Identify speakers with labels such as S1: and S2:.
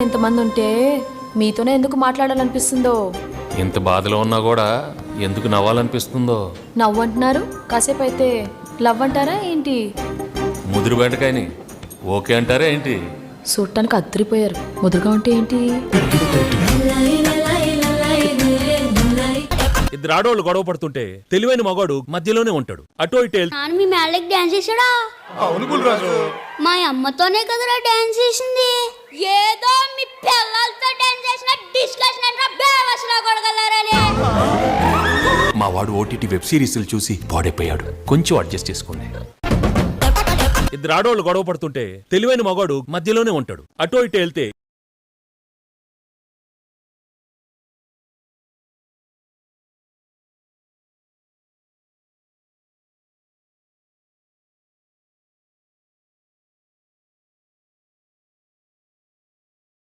S1: ఇంతమంది ఉంటే మీతోనే ఎందుకు మాట్లాడాలనిపిస్తుందో.
S2: ఇంత బాధలో ఉన్నా కూడా ఎందుకు నవ్వాలనిపిస్తుందో.
S1: నవ్వు అంటున్నారు, కాసేపు అయితే లవ్ అంటారా ఏంటి?
S2: ముదురు బెండకాయని ఓకే అంటారా ఏంటి?
S1: చూడటానికి అద్దరిపోయారు, ముదురుగా ఉంటే ఏంటి?
S3: ఇద్దరు ఆడవాళ్ళు గొడవ పడుతుంటే తెలివైన మగాడు మధ్యలోనే ఉంటాడు. అటో ఇటు
S4: నాన్న మీ మేళ్ళకి డాన్స్ చేశాడా?
S5: అవును గుల్రాజు.
S4: మా అమ్మతోనే కదరా డాన్స్ చేసింది. ఏదో మీ పిల్లలతో డాన్స్ చేసిన డిస్కషన్ అంటే బేవసలా కొడగలరని.
S2: మా వాడు ఓటీటీ వెబ్ సిరీస్లు చూసి పాడైపోయాడు. కొంచెం అడ్జస్ట్ చేసుకోండి.
S3: ఇద్దరు ఆడవాళ్ళు గొడవ పడుతుంటే తెలివైన మగాడు మధ్యలోనే ఉంటాడు. అటో ఇటు వెళ్తే